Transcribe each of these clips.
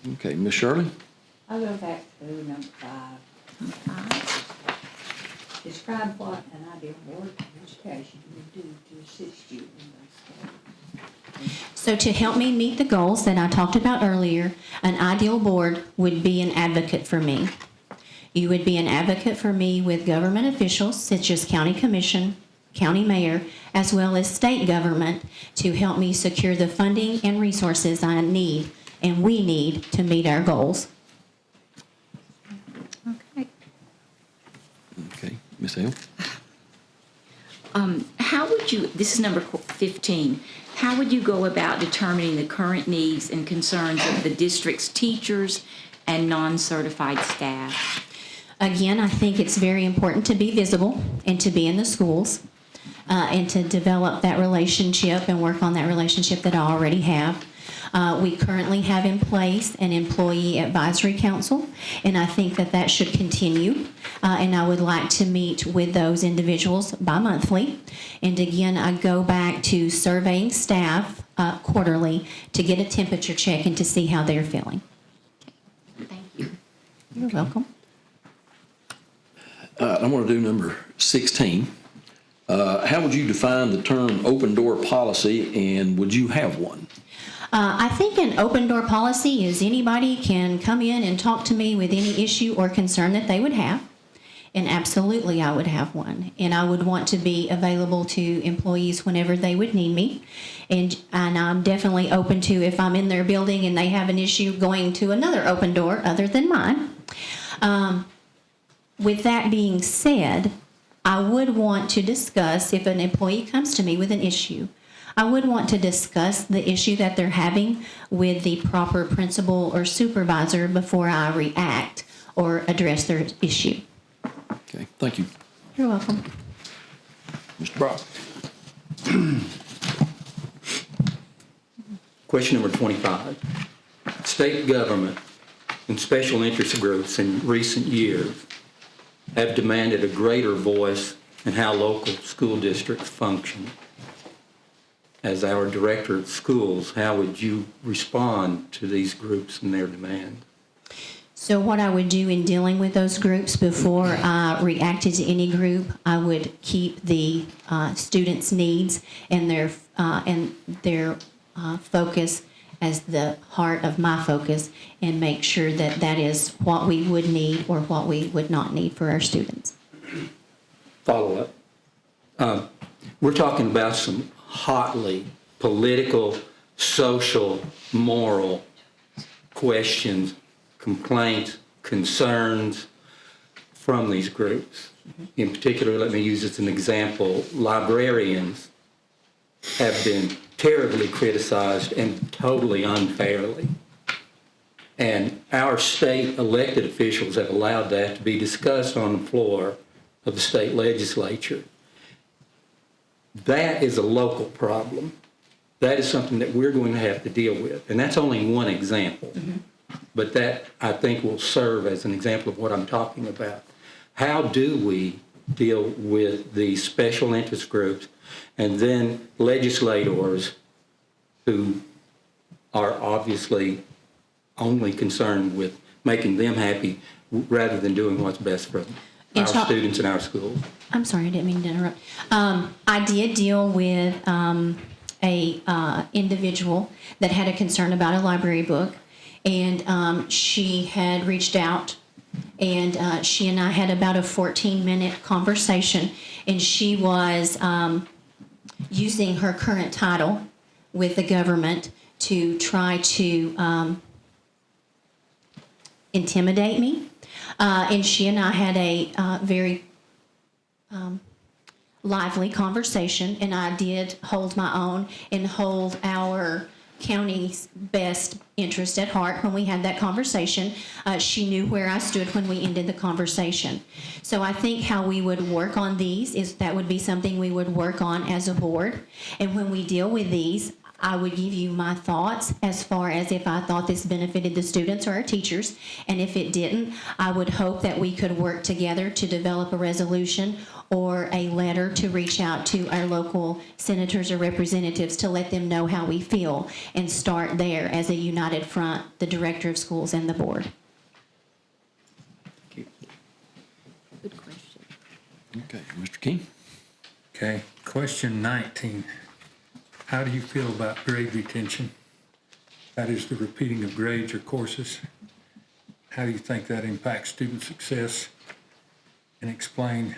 Okay, Ms. Shirley? I'll go back to number 5. Describe what an ideal board of education would do to assist you in those goals. So to help me meet the goals that I talked about earlier, an ideal board would be an advocate for me. You would be an advocate for me with government officials such as county commission, county mayor, as well as state government to help me secure the funding and resources I need and we need to meet our goals. Okay. Okay, Ms. Hale? How would you, this is number 15, how would you go about determining the current needs and concerns of the district's teachers and non-certified staff? Again, I think it's very important to be visible and to be in the schools and to develop that relationship and work on that relationship that I already have. We currently have in place an employee advisory council, and I think that that should continue. And I would like to meet with those individuals bi-monthly. And again, I go back to surveying staff quarterly to get a temperature check and to see how they're feeling. Thank you. You're welcome. I'm going to do number 16. How would you define the term open door policy, and would you have one? I think an open door policy is anybody can come in and talk to me with any issue or concern that they would have. And absolutely, I would have one. And I would want to be available to employees whenever they would need me. And I'm definitely open to, if I'm in their building and they have an issue, going to another open door other than mine. With that being said, I would want to discuss, if an employee comes to me with an issue, I would want to discuss the issue that they're having with the proper principal or supervisor before I react or address their issue. Okay, thank you. You're welcome. Mr. Brock? Question number 25. State government and special interest groups in recent years have demanded a greater voice in how local school districts function. As our director of schools, how would you respond to these groups and their demand? So what I would do in dealing with those groups before I reacted to any group, I would keep the students' needs and their focus as the heart of my focus, and make sure that that is what we would need or what we would not need for our students. Follow up. We're talking about some hotly political, social, moral questions, complaints, concerns from these groups. In particular, let me use as an example, librarians have been terribly criticized and totally unfairly. And our state elected officials have allowed that to be discussed on the floor of the state legislature. That is a local problem. That is something that we're going to have to deal with. And that's only one example. But that, I think, will serve as an example of what I'm talking about. How do we deal with the special interest groups and then legislators who are obviously only concerned with making them happy rather than doing what's best for our students in our schools? I'm sorry, I didn't mean to interrupt. I did deal with a individual that had a concern about a library book, and she had reached out, and she and I had about a 14-minute conversation, and she was using her current title with the government to try to intimidate me. And she and I had a very lively conversation, and I did hold my own and hold our county's best interest at heart when we had that conversation. She knew where I stood when we ended the conversation. So I think how we would work on these is that would be something we would work on as a board. And when we deal with these, I would give you my thoughts as far as if I thought this benefited the students or our teachers, and if it didn't, I would hope that we could work together to develop a resolution or a letter to reach out to our local senators or representatives to let them know how we feel and start there as a united front, the director of schools and the board. Good question. Okay, Mr. King? Okay, question 19. How do you feel about grade retention? That is the repeating of grades or courses. How do you think that impacts student success? And explain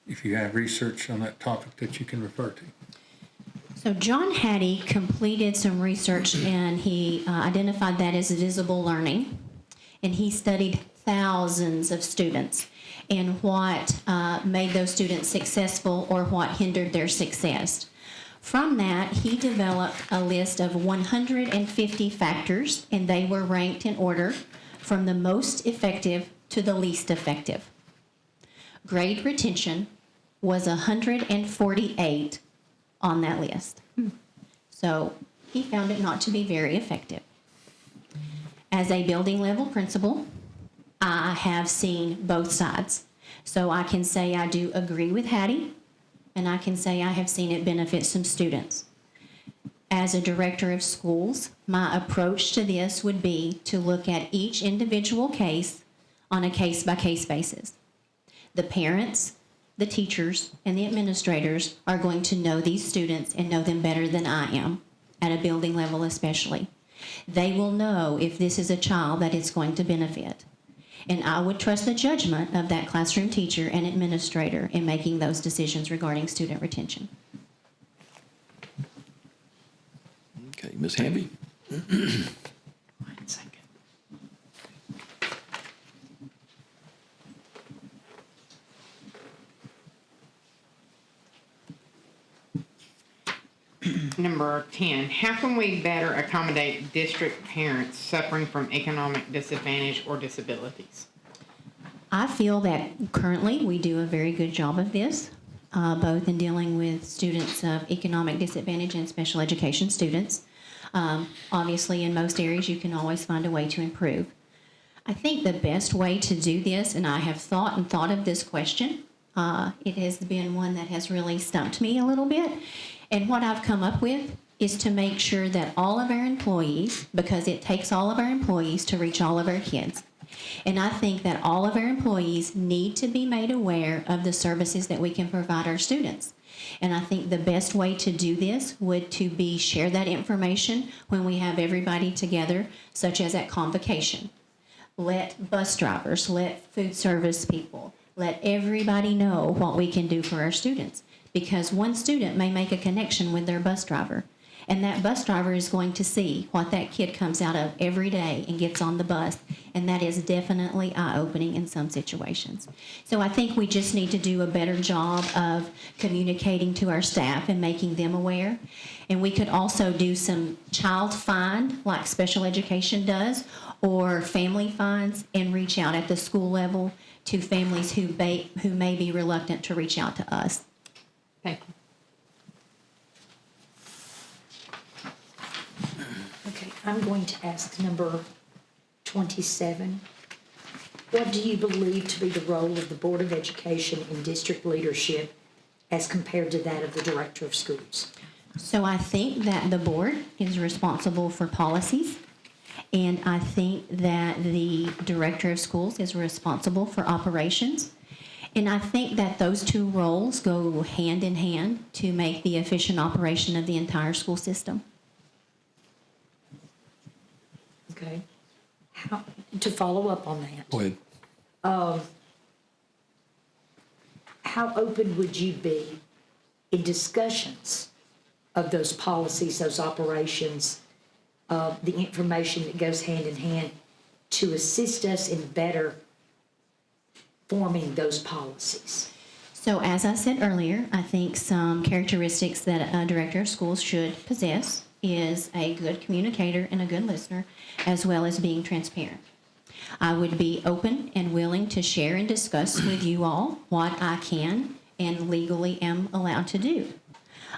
if you have research on that topic that you can refer to. So John Hattie completed some research and he identified that as visible learning. And he studied thousands of students and what made those students successful or what hindered their success. From that, he developed a list of 150 factors, and they were ranked in order from the most effective to the least effective. Grade retention was 148 on that list. So he found it not to be very effective. As a building level principal, I have seen both sides. So I can say I do agree with Hattie, and I can say I have seen it benefit some students. As a director of schools, my approach to this would be to look at each individual case on a case-by-case basis. The parents, the teachers, and the administrators are going to know these students and know them better than I am, at a building level especially. They will know if this is a child that is going to benefit. And I would trust the judgment of that classroom teacher and administrator in making those decisions regarding student retention. Okay, Ms. Hamby? 1 second. Number 10, how can we better accommodate district parents suffering from economic disadvantage or disabilities? I feel that currently we do a very good job of this, both in dealing with students of economic disadvantage and special education students. Obviously, in most areas, you can always find a way to improve. I think the best way to do this, and I have thought of this question, it has been one that has really stumped me a little bit. And what I've come up with is to make sure that all of our employees, because it takes all of our employees to reach all of our kids, and I think that all of our employees need to be made aware of the services that we can provide our students. And I think the best way to do this would to be share that information when we have everybody together, such as at convocation. Let bus drivers, let food service people, let everybody know what we can do for our students. Because one student may make a connection with their bus driver, and that bus driver is going to see what that kid comes out of every day and gets on the bus, and that is definitely eye-opening in some situations. So I think we just need to do a better job of communicating to our staff and making them aware. And we could also do some child find, like special education does, or family finds, and reach out at the school level to families who may be reluctant to reach out to us. Thank you. Okay, I'm going to ask number 27. What do you believe to be the role of the Board of Education in district leadership as compared to that of the Director of Schools? So I think that the board is responsible for policies, and I think that the director of schools is responsible for operations. And I think that those two roles go hand in hand to make the efficient operation of the entire school system. Okay. To follow up on that, Go ahead. how open would you be in discussions of those policies, those operations, the information that goes hand in hand to assist us in better forming those policies? So as I said earlier, I think some characteristics that a director of schools should possess is a good communicator and a good listener, as well as being transparent. I would be open and willing to share and discuss with you all what I can and legally am allowed to do.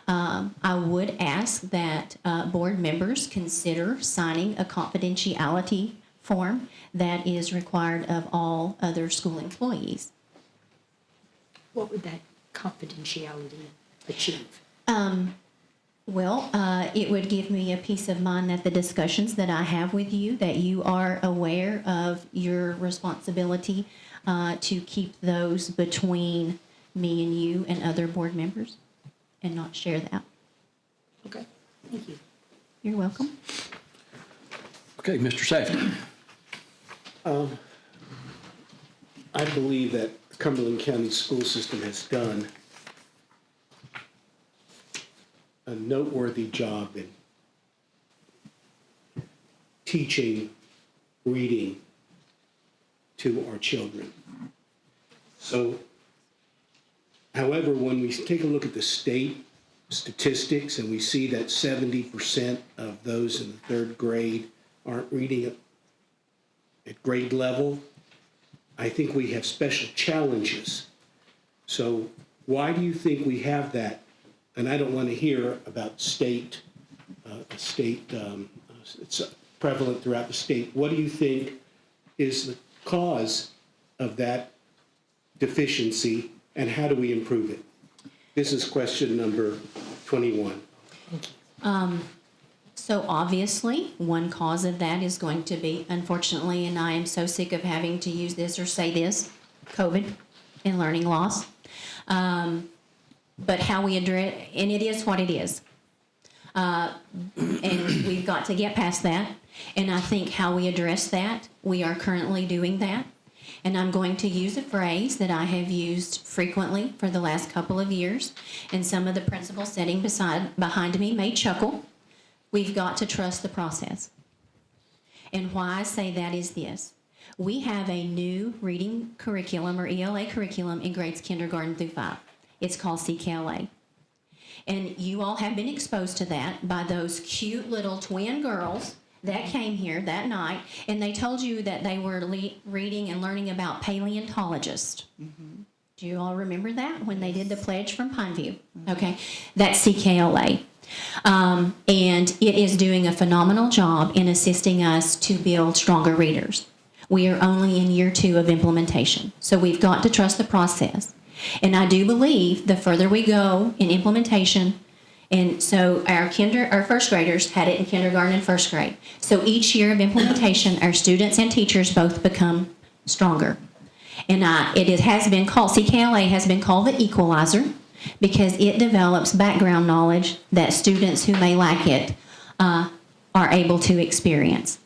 I would ask that board members consider signing a confidentiality form that is required of all other school employees. What would that confidentiality achieve? Well, it would give me a peace of mind that the discussions that I have with you, that you are aware of your responsibility to keep those between me and you and other board members and not share that. Okay, thank you. You're welcome. Okay, Mr. Safety. I believe that Cumberland County school system has done a noteworthy job in teaching reading to our children. So, however, when we take a look at the state statistics and we see that 70% of those in the third grade aren't reading at grade level, I think we have special challenges. So why do you think we have that? And I don't want to hear about it's prevalent throughout the state. What do you think is the cause of that deficiency, and how do we improve it? This is question number 21. So obviously, one cause of that is going to be, unfortunately, and I am so sick of having to use this or say this, COVID and learning loss. But how we address, and it is what it is. And we've got to get past that. And I think how we address that, we are currently doing that. And I'm going to use a phrase that I have used frequently for the last couple of years. And some of the principals sitting behind me may chuckle. We've got to trust the process. And why I say that is this. We have a new reading curriculum or ELA curriculum in grades kindergarten through 5. It's called CKLA. And you all have been exposed to that by those cute little twin girls that came here that night, and they told you that they were reading and learning about paleontologists. Mm-hmm. Do you all remember that when they did the pledge from Pineview? Mm-hmm. Okay, that's CKLA. And it is doing a phenomenal job in assisting us to build stronger readers. We are only in year 2 of implementation, so we've got to trust the process. And I do believe the further we go in implementation, and so our first graders had it in kindergarten and first grade. So each year of implementation, our students and teachers both become stronger. And it has been called, CKLA has been called the equalizer because it develops background knowledge that students who may lack it are able to experience.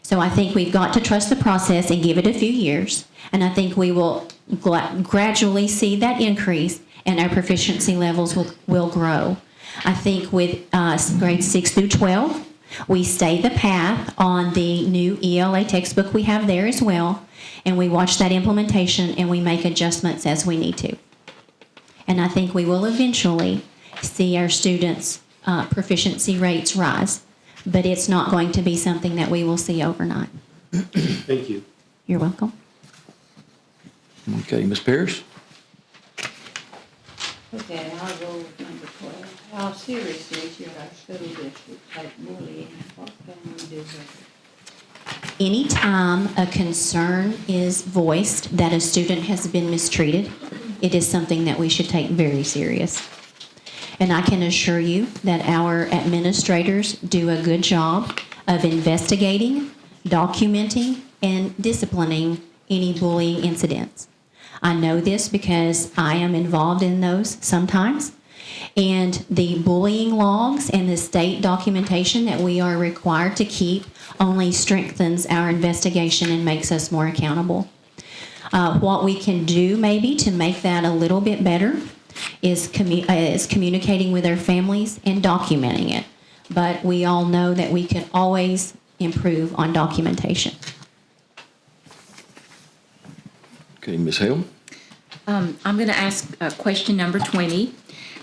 So I think we've got to trust the process and give it a few years. And I think we will gradually see that increase and our proficiency levels will grow. I think with grades 6 through 12, we stay the path on the new ELA textbook we have there as well, and we watch that implementation and we make adjustments as we need to. And I think we will eventually see our students' proficiency rates rise, but it's not going to be something that we will see overnight. Thank you. You're welcome. Okay, Ms. Pierce? Okay, I'll go with number 12. How seriously should our school district take bullying? What can we do with it? Anytime a concern is voiced that a student has been mistreated, it is something that we should take very serious. And I can assure you that our administrators do a good job of investigating, documenting, and disciplining any bullying incidents. I know this because I am involved in those sometimes. And the bullying logs and the state documentation that we are required to keep only strengthens our investigation and makes us more accountable. What we can do maybe to make that a little bit better is communicating with our families and documenting it. But we all know that we can always improve on documentation. Okay, Ms. Hale? I'm going to ask question number 20.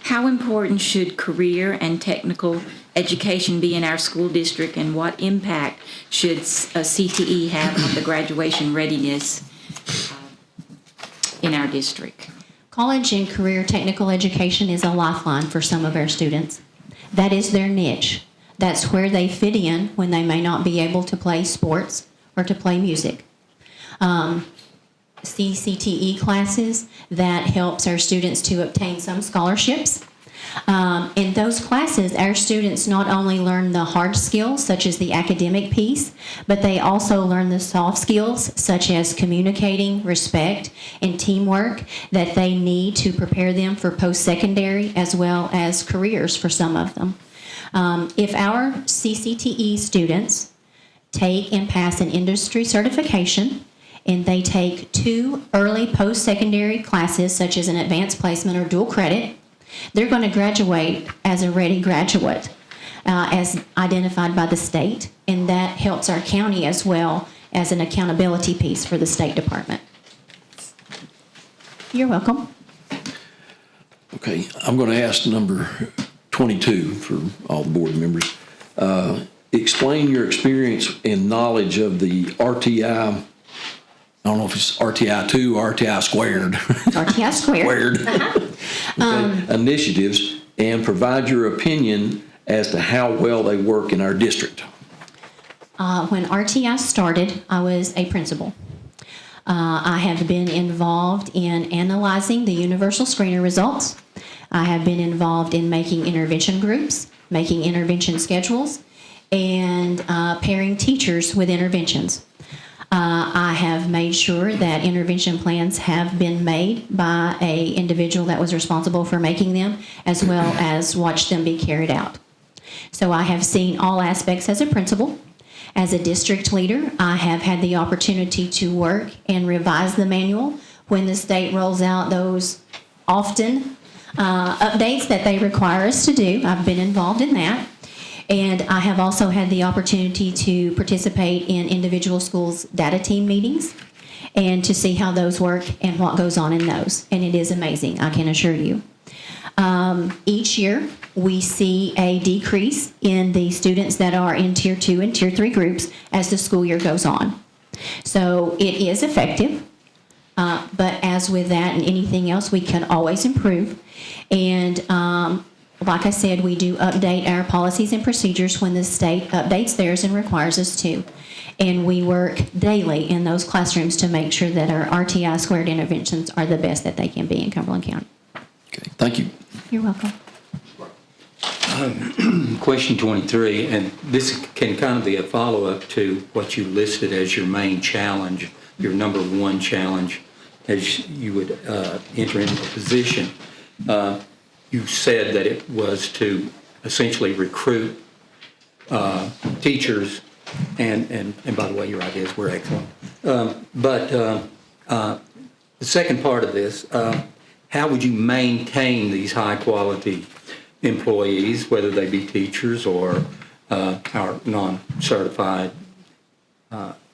How important should career and technical education be in our school district, and what impact should CTE have on the graduation readiness in our district? College and career technical education is a lifeline for some of our students. That is their niche. That's where they fit in when they may not be able to play sports or to play music. CCTE classes, that helps our students to obtain some scholarships. In those classes, our students not only learn the hard skills, such as the academic piece, but they also learn the soft skills, such as communicating, respect, and teamwork that they need to prepare them for post-secondary as well as careers for some of them. If our CCTE students take and pass an industry certification, and they take 2 early post-secondary classes, such as an advanced placement or dual credit, they're going to graduate as a ready graduate, as identified by the state, and that helps our county as well as an accountability piece for the State Department. You're welcome. Okay, I'm going to ask number 22 for all the board members. Explain your experience and knowledge of the RTI, I don't know if it's RTI 2 or RTI squared. RTI squared. Okay, initiatives, and provide your opinion as to how well they work in our district. When RTI started, I was a principal. I have been involved in analyzing the universal screener results. I have been involved in making intervention groups, making intervention schedules, and pairing teachers with interventions. I have made sure that intervention plans have been made by an individual that was responsible for making them, as well as watched them be carried out. So I have seen all aspects as a principal. As a district leader, I have had the opportunity to work and revise the manual when the state rolls out those often updates that they require us to do. I've been involved in that. And I have also had the opportunity to participate in individual schools' data team meetings and to see how those work and what goes on in those. And it is amazing, I can assure you. Each year, we see a decrease in the students that are in Tier 2 and Tier 3 groups as the school year goes on. So it is effective, but as with that and anything else, we can always improve. And like I said, we do update our policies and procedures when the state updates theirs and requires us to. And we work daily in those classrooms to make sure that our RTI squared interventions are the best that they can be in Cumberland County. Okay, thank you. You're welcome. Question 23, and this can kind of be a follow-up to what you listed as your main challenge, your number one challenge as you would enter into the position. You said that it was to essentially recruit teachers, and by the way, your ideas were excellent. But the second part of this, how would you maintain these high-quality employees, whether they be teachers or our non-certified?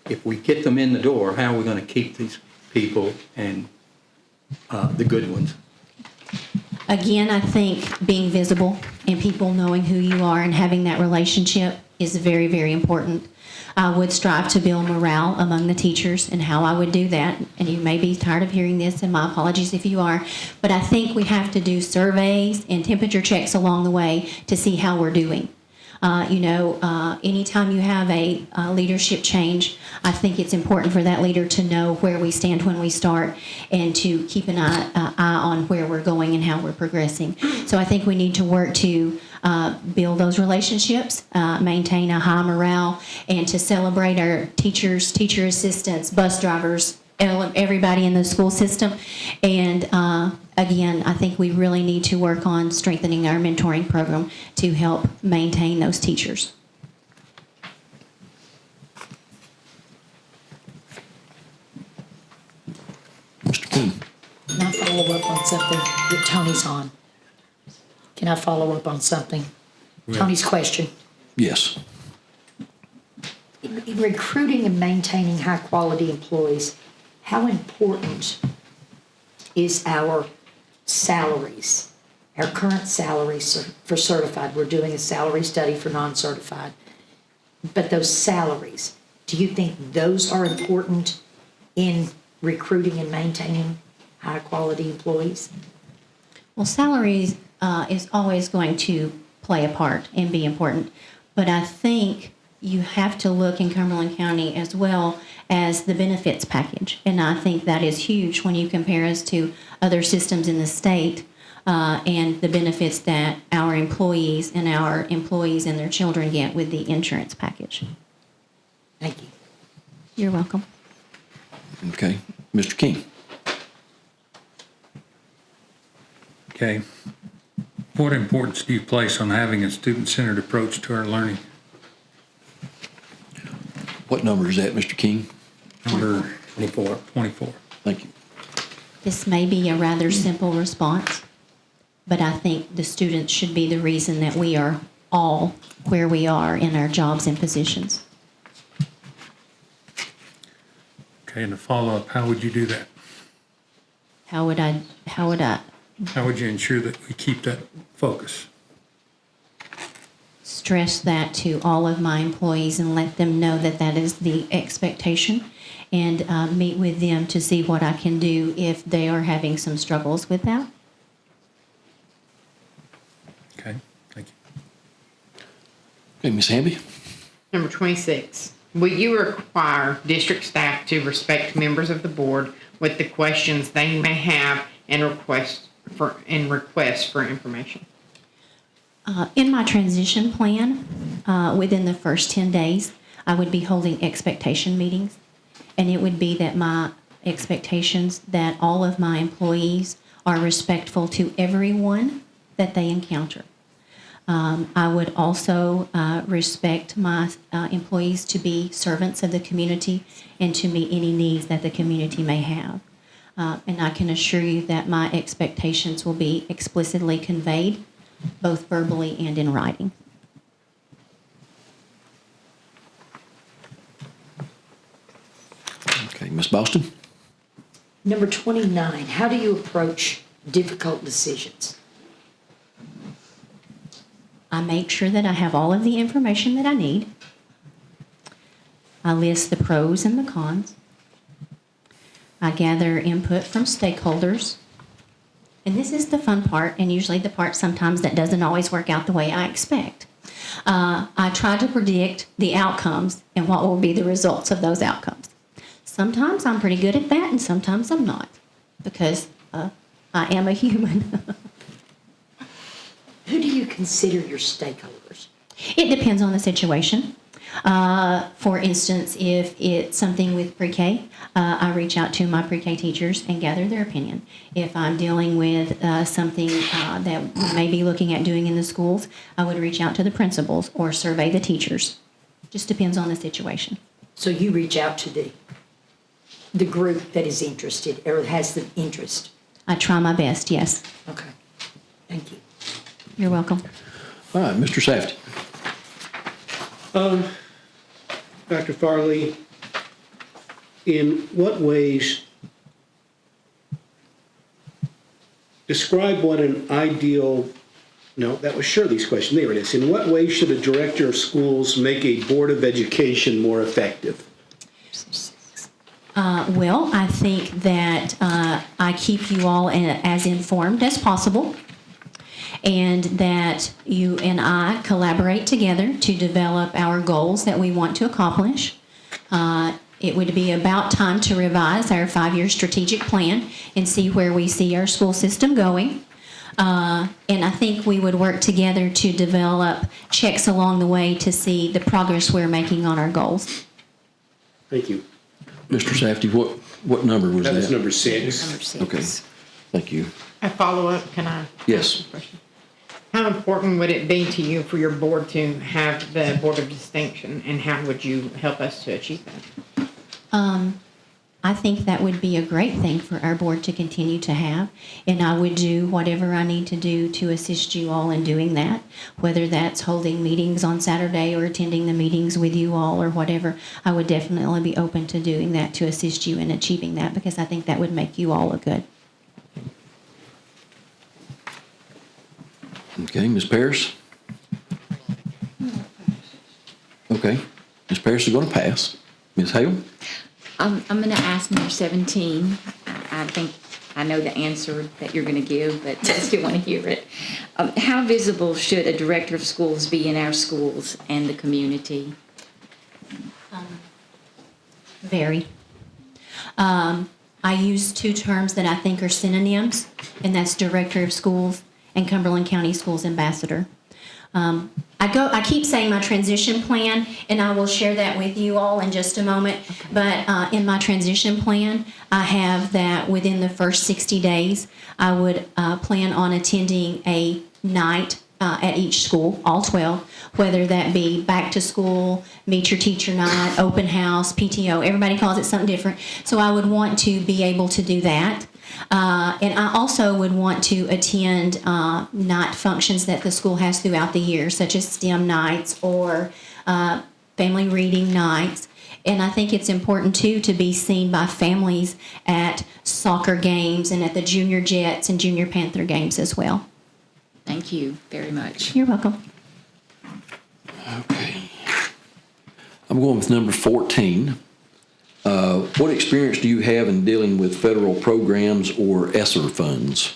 If we get them in the door, how are we going to keep these people and the good ones? Again, I think being visible and people knowing who you are and having that relationship is very, very important. I would strive to build morale among the teachers, and how I would do that, and you may be tired of hearing this, and my apologies if you are, but I think we have to do surveys and temperature checks along the way to see how we're doing. Anytime you have a leadership change, I think it's important for that leader to know where we stand when we start and to keep an eye on where we're going and how we're progressing. So I think we need to work to build those relationships, maintain a high morale, and to celebrate our teachers, teacher assistants, bus drivers, everybody in the school system. And again, I think we really need to work on strengthening our mentoring program to help maintain those teachers. Mr. King. Can I follow up on something that Tony's on? Can I follow up on something? Tony's question. Yes. In recruiting and maintaining high-quality employees, how important is our salaries, our current salaries for certified? We're doing a salary study for non-certified. But those salaries, do you think those are important in recruiting and maintaining high-quality employees? Well, salaries is always going to play a part and be important, but I think you have to look in Cumberland County as well as the benefits package, and I think that is huge when you compare us to other systems in the state and the benefits that our employees and their children get with the insurance package. Thank you. You're welcome. Okay, Mr. King. Okay. What importance do you place on having a student-centered approach to our learning? What number is that, Mr. King? Number 24. 24. Thank you. This may be a rather simple response, but I think the students should be the reason that we are all where we are in our jobs and positions. Okay, and to follow up, how would you do that? How would I How would you ensure that we keep that focus? stress that to all of my employees and let them know that that is the expectation, and meet with them to see what I can do if they are having some struggles with that? Okay, thank you. Okay, Ms. Hamby? Number 26, will you require district staff to respect members of the board with the questions they may have and request for information? In my transition plan, within the first 10 days, I would be holding expectation meetings. And it would be that my expectations that all of my employees are respectful to everyone that they encounter. I would also respect my employees to be servants of the community and to meet any needs that the community may have. And I can assure you that my expectations will be explicitly conveyed, both verbally and in writing. Okay, Ms. Boston? Number 29, how do you approach difficult decisions? I make sure that I have all of the information that I need. I list the pros and the cons. I gather input from stakeholders. And this is the fun part, and usually the part sometimes that doesn't always work out the way I expect. I try to predict the outcomes and what will be the results of those outcomes. Sometimes I'm pretty good at that, and sometimes I'm not, because I am a human. Who do you consider your stakeholders? It depends on the situation. For instance, if it's something with pre-K, I reach out to my pre-K teachers and gather their opinion. If I'm dealing with something that we may be looking at doing in the schools, I would reach out to the principals or survey the teachers. Just depends on the situation. So you reach out to the group that is interested or has the interest? I try my best, yes. Okay, thank you. You're welcome. All right, Mr. Safety. Dr. Farley, in what ways, describe what an ideal, no, that was Shirley's question, there it is. In what ways should a director of schools make a Board of Education more effective? Well, I think that I keep you all as informed as possible, and that you and I collaborate together to develop our goals that we want to accomplish. It would be about time to revise our 5-year strategic plan and see where we see our school system going. And I think we would work together to develop checks along the way to see the progress we're making on our goals. Thank you. Mr. Safety, what number was that? That was number 6. Number 6. Okay, thank you. A follow-up, can I? Yes. ask a question? How important would it be to you for your board to have the Board of Distinction, and how would you help us to achieve that? I think that would be a great thing for our board to continue to have, and I would do whatever I need to do to assist you all in doing that, whether that's holding meetings on Saturday or attending the meetings with you all or whatever. I would definitely be open to doing that to assist you in achieving that, because I think that would make you all look good. Okay, Ms. Parris? Okay, Ms. Parris is going to pass. Ms. Hale? I'm going to ask number 17. I think I know the answer that you're going to give, but I still want to hear it. How visible should a director of schools be in our schools and the community? Very. I use two terms that I think are synonyms, and that's director of schools and Cumberland County Schools ambassador. I keep saying my transition plan, and I will share that with you all in just a moment. But in my transition plan, I have that within the first 60 days, I would plan on attending a night at each school, all 12, whether that be back to school, meet your teacher night, open house, PTO. Everybody calls it something different. So I would want to be able to do that. And I also would want to attend night functions that the school has throughout the year, such as STEM nights or family reading nights. And I think it's important, too, to be seen by families at soccer games and at the Junior Jets and Junior Panther games as well. Thank you very much. You're welcome. Okay. I'm going with number 14. What experience do you have in dealing with federal programs or ESSER funds?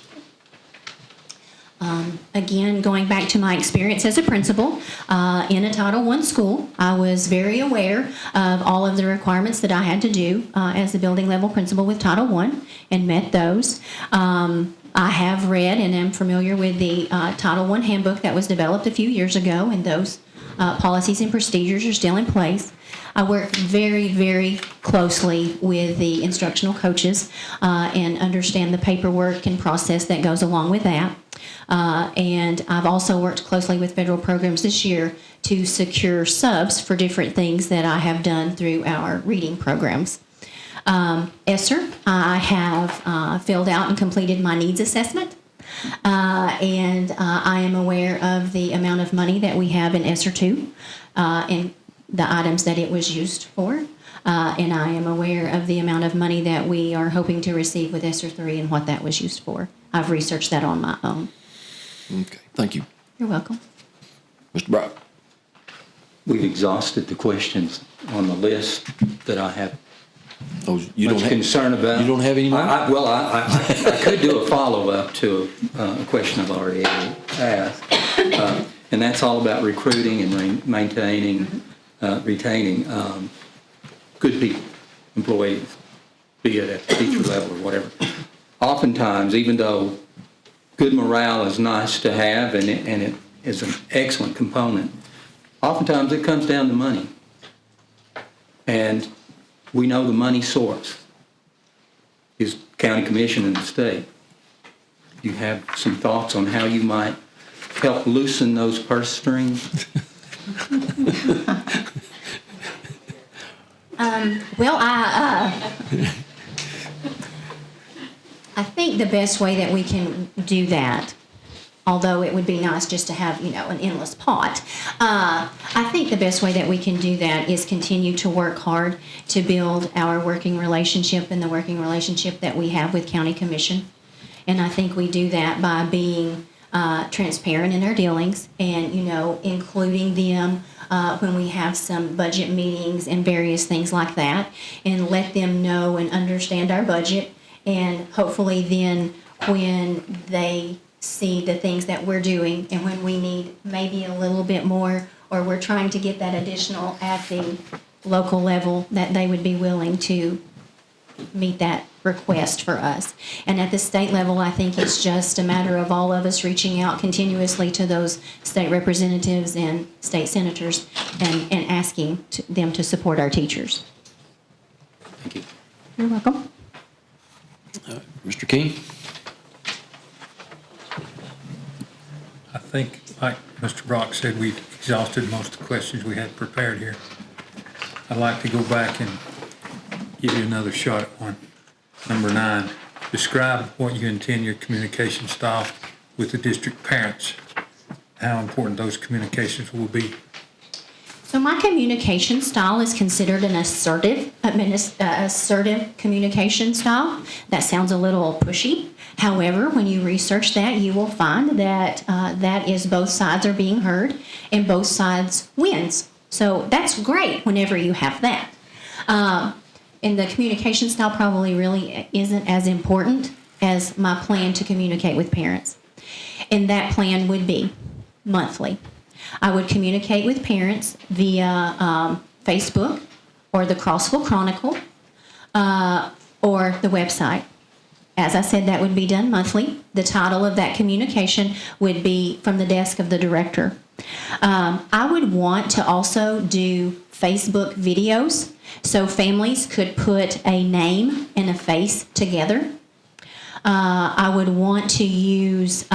Again, going back to my experience as a principal in a Title I school, I was very aware of all of the requirements that I had to do as a building level principal with Title I and met those. I have read and am familiar with the Title I handbook that was developed a few years ago, and those policies and procedures are still in place. I work very, very closely with the instructional coaches and understand the paperwork and process that goes along with that. And I've also worked closely with federal programs this year to secure subs for different things that I have done through our reading programs. ESSER, I have filled out and completed my needs assessment. And I am aware of the amount of money that we have in ESSER 2 and the items that it was used for. And I am aware of the amount of money that we are hoping to receive with ESSER 3 and what that was used for. I've researched that on my own. Okay, thank you. You're welcome. Mr. Brock? We've exhausted the questions on the list that I have Oh, you don't much have concern about. You don't have any more? I could do a follow-up to a question I've already asked. And that's all about recruiting and maintaining, retaining good people, employees, be it at the teacher level or whatever. Oftentimes, even though good morale is nice to have and it is an excellent component, oftentimes it comes down to money. And we know the money source is county commission and the state. You have some thoughts on how you might help loosen those purse strings? Well, I think the best way that we can do that, although it would be nice just to have, an endless pot, I think the best way that we can do that is continue to work hard to build our working relationship and the working relationship that we have with County Commission. And I think we do that by being transparent in our dealings and, including them when we have some budget meetings and various things like that, and let them know and understand our budget. And hopefully then when they see the things that we're doing and when we need maybe a little bit more or we're trying to get that additional at the local level, that they would be willing to meet that request for us. And at the state level, I think it's just a matter of all of us reaching out continuously to those state representatives and state senators and asking them to support our teachers. Thank you. You're welcome. Mr. King? I think, like Mr. Brock said, we've exhausted most of the questions we had prepared here. I'd like to go back and give you another shot at one. Number 9, describe what you intend your communication style with the district parents, how important those communications will be. So my communication style is considered an assertive communication style. That sounds a little pushy. However, when you research that, you will find that that is both sides are being heard and both sides wins. So that's great whenever you have that. And the communication style probably really isn't as important as my plan to communicate with parents. And that plan would be monthly. I would communicate with parents via Facebook or the Crossville Chronicle or the website. As I said, that would be done monthly. The title of that communication would be from the desk of the director. I would want to also do Facebook videos so families could put a name and a face together. I would want to use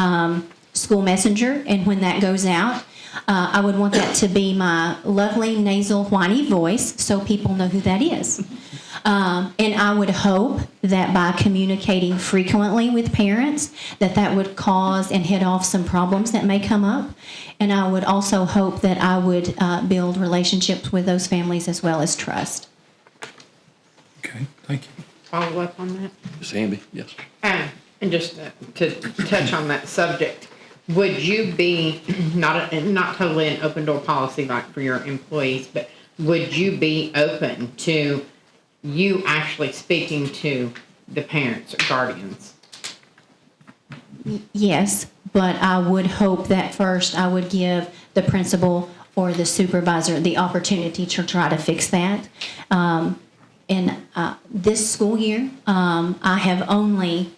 School Messenger, and when that goes out, I would want that to be my lovely nasal whiny voice so people know who that is. And I would hope that by communicating frequently with parents, that would cause and head off some problems that may come up. And I would also hope that I would build relationships with those families as well as trust. Okay, thank you. Follow up on that? Ms. Hamby, yes. And just to touch on that subject, would you be, not totally an open door policy like for your employees, but would you be open to you actually speaking to the parents or guardians? Yes, but I would hope that first I would give the principal or the supervisor the opportunity to try to fix that. And this school year, I have only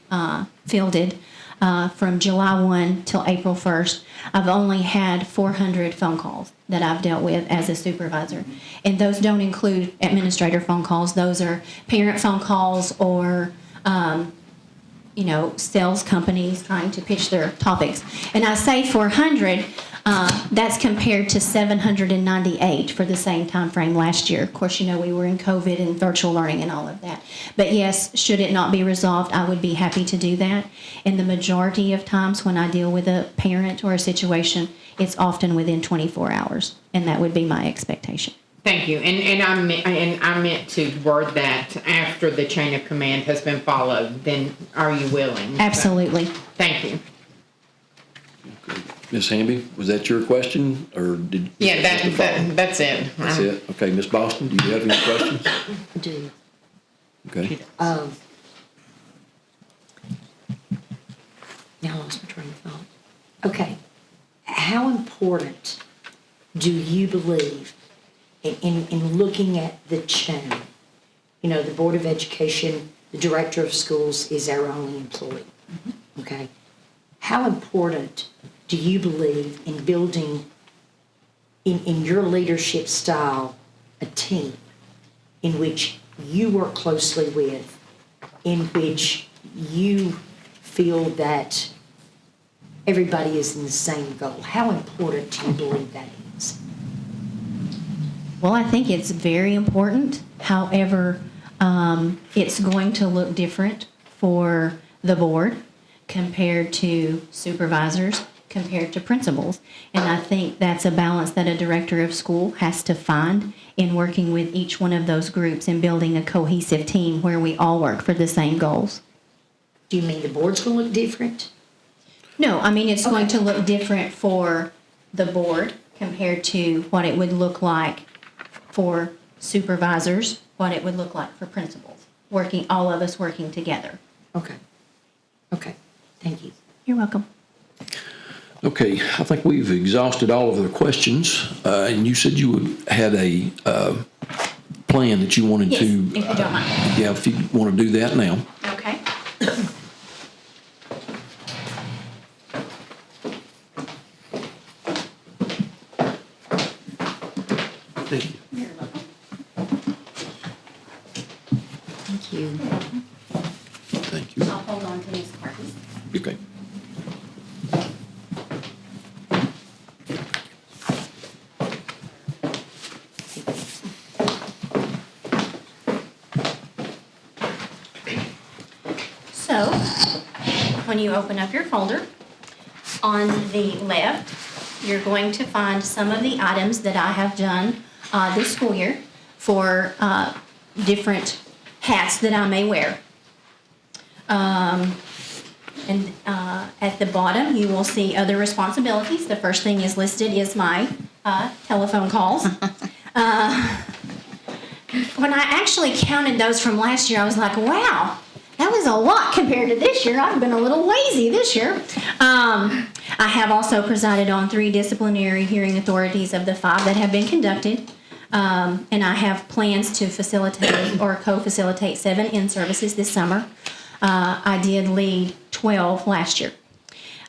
fielded from July 1 till April 1st. I've only had 400 phone calls that I've dealt with as a supervisor. And those don't include administrator phone calls. Those are parent phone calls or, sales companies trying to pitch their topics. And I say 400, that's compared to 798 for the same time frame last year. Of course, we were in COVID and virtual learning and all of that. But yes, should it not be resolved, I would be happy to do that. And the majority of times when I deal with a parent or a situation, it's often within 24 hours, and that would be my expectation. Thank you. And I meant to word that after the chain of command has been followed, then are you willing? Absolutely. Thank you. Ms. Hamby, was that your question, or did? Yeah, that's it. That's it? Okay, Ms. Boston, do you have any questions? I do. Okay. Now I lost my train of thought. Okay, how important do you believe in looking at the chain? The Board of Education, the Director of Schools is our only employee, okay? How important do you believe in building, in your leadership style, a team in which you work closely with, in which you feel that everybody is in the same goal? How important do you believe that is? Well, I think it's very important. However, it's going to look different for the board compared to supervisors, compared to principals. And I think that's a balance that a director of school has to find in working with each one of those groups and building a cohesive team where we all work for the same goals. Do you mean the board's going to look different? No, I mean, it's going to look different for the board compared to what it would look like for supervisors, what it would look like for principals, all of us working together. Okay. Thank you. You're welcome. Okay, I think we've exhausted all of the questions, and you said you had a plan that you wanted Yes, to. if you don't mind. Yeah, if you want to do that now. Okay. Thank you. You're welcome. Thank you. Thank you. I'll hold on to these cards. Okay. So, when you open up your folder, on the left, you're going to find some of the items that I have done this school year for different hats that I may wear. And at the bottom, you will see other responsibilities. The first thing is listed is my telephone calls. When I actually counted those from last year, I was like, wow, That was a lot compared to this year. I've been a little lazy this year. I have also presided on 3 disciplinary hearing authorities of the 5 that have been conducted. And I have plans to facilitate or co-facilitate 7 in-services this summer. I did lead 12 last year.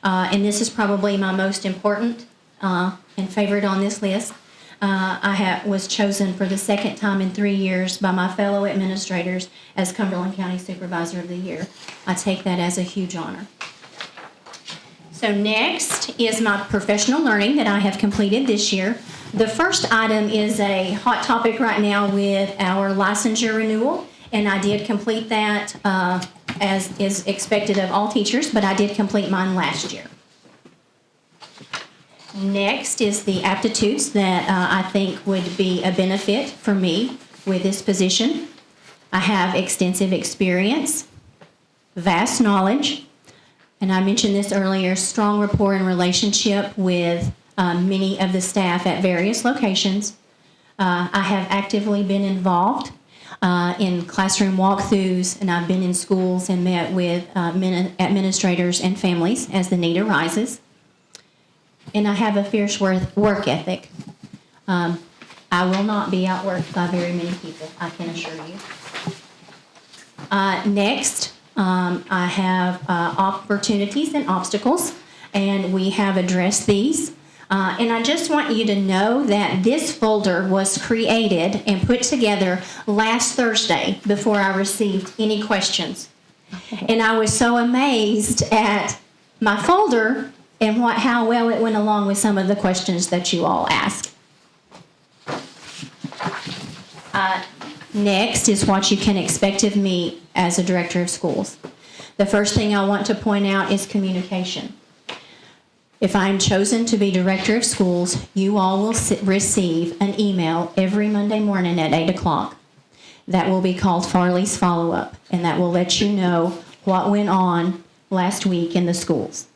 And this is probably my most important and favorite on this list. Was chosen for the second time in 3 years by my fellow administrators as Cumberland County Supervisor of the Year. I take that as a huge honor. So next is my professional learning that I have completed this year. The first item is a hot topic right now with our licensure renewal, and I did complete that as is expected of all teachers, but I did complete mine last year. Next is the aptitudes that I think would be a benefit for me with this position. I have extensive experience, vast knowledge, and I mentioned this earlier, strong rapport and relationship with many of the staff at various locations. I have actively been involved in classroom walkthroughs, and I've been in schools and met with administrators and families as the need arises. And I have a fierce work ethic. I will not be outworked by very many people, I can assure you. Next, I have opportunities and obstacles, and we have addressed these. And I just want you to know that this folder was created and put together last Thursday before I received any questions. And I was so amazed at my folder and how well it went along with some of the questions that you all asked. Next is what you can expect of me as a director of schools. The first thing I want to point out is communication. If I'm chosen to be director of schools, you all will receive an email every Monday morning at 8 o'clock. That will be called Farley's Follow-Up, and that will let you know what went on last week in the schools.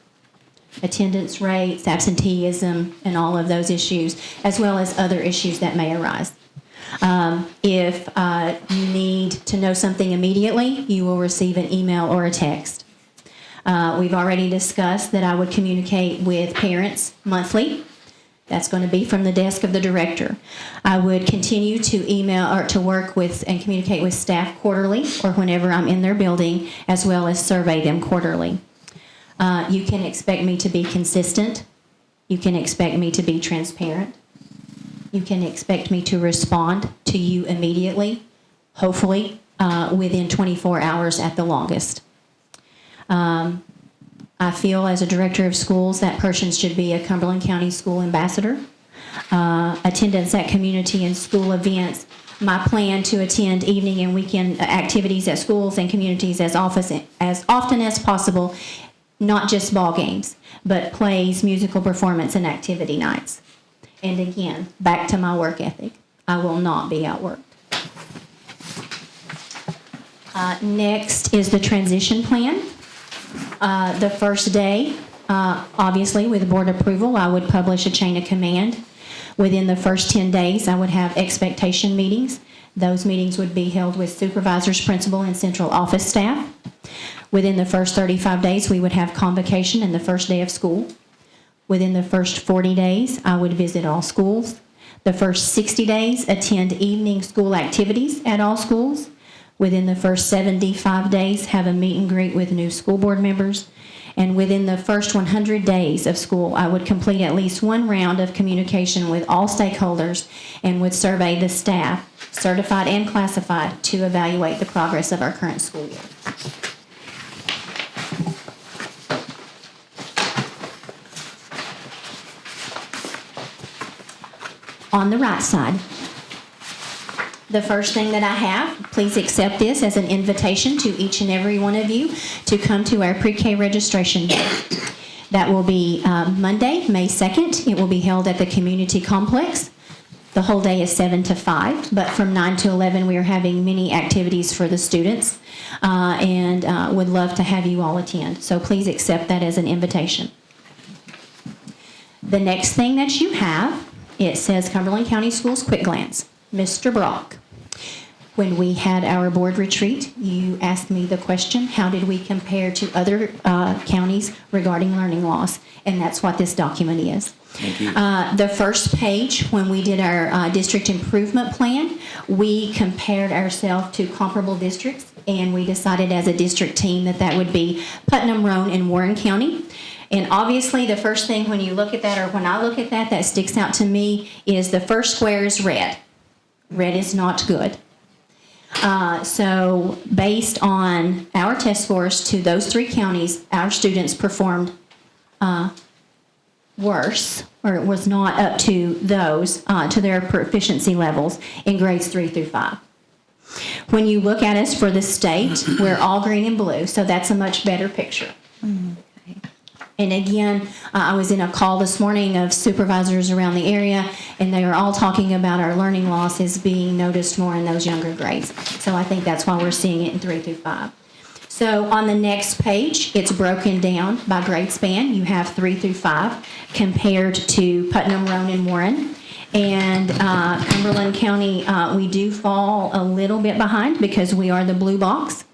Attendance rates, absenteeism, and all of those issues, as well as other issues that may arise. If you need to know something immediately, you will receive an email or a text. We've already discussed that I would communicate with parents monthly. That's going to be from the desk of the director. I would continue to email or to work with and communicate with staff quarterly or whenever I'm in their building, as well as survey them quarterly. You can expect me to be consistent. You can expect me to be transparent. You can expect me to respond to you immediately, hopefully within 24 hours at the longest. I feel as a director of schools that person should be a Cumberland County School Ambassador. Attendance at community and school events. My plan to attend evening and weekend activities at schools and communities as often as possible. Not just ball games, but plays, musical performance, and activity nights. And again, back to my work ethic. I will not be outworked. Next is the transition plan. The first day, obviously with board approval, I would publish a chain of command. Within the first 10 days, I would have expectation meetings. Those meetings would be held with supervisors, principal, and central office staff. Within the first 35 days, we would have convocation in the first day of school. Within the first 40 days, I would visit all schools. The first 60 days, attend evening school activities at all schools. Within the first 75 days, have a meet and greet with new school board members. And within the first 100 days of school, I would complete at least one round of communication with all stakeholders and would survey the staff, certified and classified, to evaluate the progress of our current school year. On the right side, the first thing that I have, please accept this as an invitation to each and every one of you to come to our pre-K registration day. That will be Monday, May 2nd. It will be held at the community complex. The whole day is 7 to 5, but from 9 to 11 we are having many activities for the students and would love to have you all attend. So please accept that as an invitation. The next thing that you have, it says Cumberland County Schools Quick Glance. Mr. Brock. When we had our board retreat, you asked me the question, how did we compare to other counties regarding learning loss? And that's what this document is. Thank you. The first page, when we did our district improvement plan, we compared ourselves to comparable districts, and we decided as a district team that that would be Putnam, Roane, and Warren County. And obviously, the first thing when you look at that, or when I look at that, that sticks out to me is the first square is red. Red is not good. So based on our test scores to those three counties, our students performed worse, or it was not up to those, to their proficiency levels in grades 3 through 5. When you look at us for the state, we're all green and blue, so that's a much better picture. And again, I was in a call this morning of supervisors around the area, and they are all talking about our learning loss is being noticed more in those younger grades. So I think that's why we're seeing it in 3 through 5. So on the next page, it's broken down by grade span. You have 3 through 5 compared to Putnam, Roane, and Warren. And Cumberland County, we do fall a little bit behind because we are the blue box.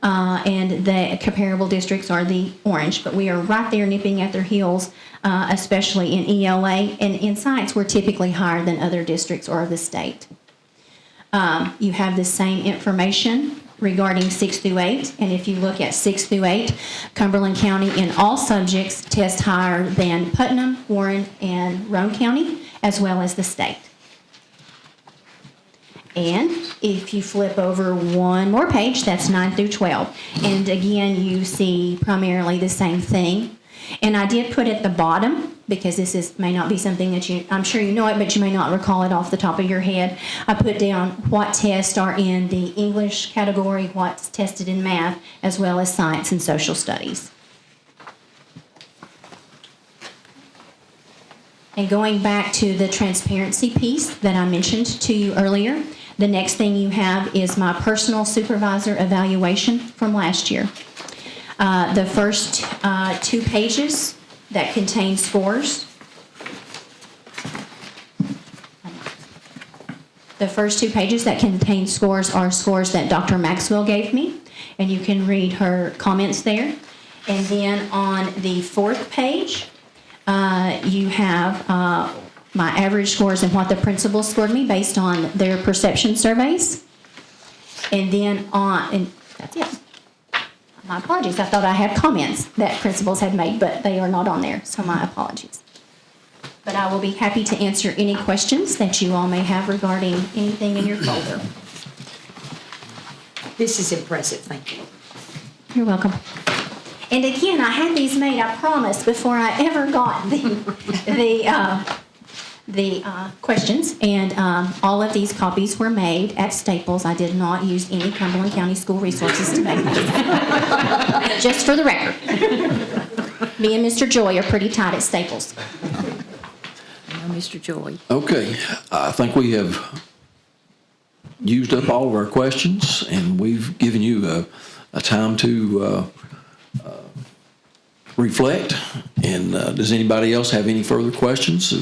And the comparable districts are the orange, but we are right there nipping at their heels, especially in ELA. And in science, we're typically higher than other districts or the state. You have the same information regarding 6 through 8. And if you look at 6 through 8, Cumberland County in all subjects test higher than Putnam, Warren, and Roane County, as well as the state. And if you flip over one more page, that's 9 through 12. And again, you see primarily the same thing. And I did put at the bottom, because this may not be something that I'm sure you know it, but you may not recall it off the top of your head. I put down what tests are in the English category, what's tested in math, as well as science and social studies. And going back to the transparency piece that I mentioned to you earlier, the next thing you have is my personal supervisor evaluation from last year. The first 2 pages that contain scores. The first 2 pages that contain scores are scores that Dr. Maxwell gave me, and you can read her comments there. And then on the 4th page, you have my average scores and what the principals scored me based on their perception surveys. And then and that's it. My apologies. I thought I had comments that principals had made, but they are not on there, so my apologies. But I will be happy to answer any questions that you all may have regarding anything in your folder. This is impressive, thank you. You're welcome. And again, I had these made, I promise, before I ever got the questions, and all of these copies were made at Staples. I did not use any Cumberland County school resources to make these. Just for the record. Me and Mr. Joy are pretty tight at Staples. Mr. Joy. Okay, I think we have used up all of our questions, and we've given you a time to reflect. And does anybody else have any further questions?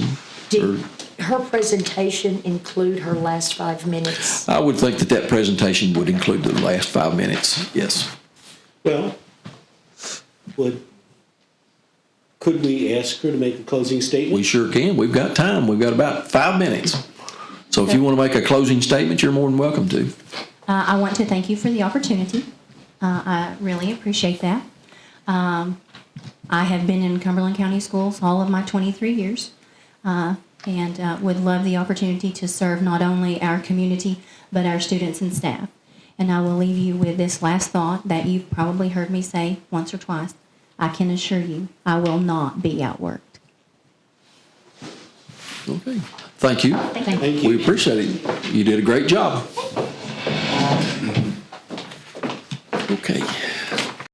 Did her presentation include her last 5 minutes? I would think that presentation would include the last 5 minutes, yes. Well, could we ask her to make a closing statement? We sure can. We've got time. We've got about 5 minutes. So if you want to make a closing statement, you're more than welcome to. I want to thank you for the opportunity. I really appreciate that. I have been in Cumberland County Schools all of my 23 years. And would love the opportunity to serve not only our community, but our students and staff. And I will leave you with this last thought that you've probably heard me say once or twice. I can assure you, I will not be outworked. Okay. Thank you. Thank you. We appreciate it. You did a great job. Okay.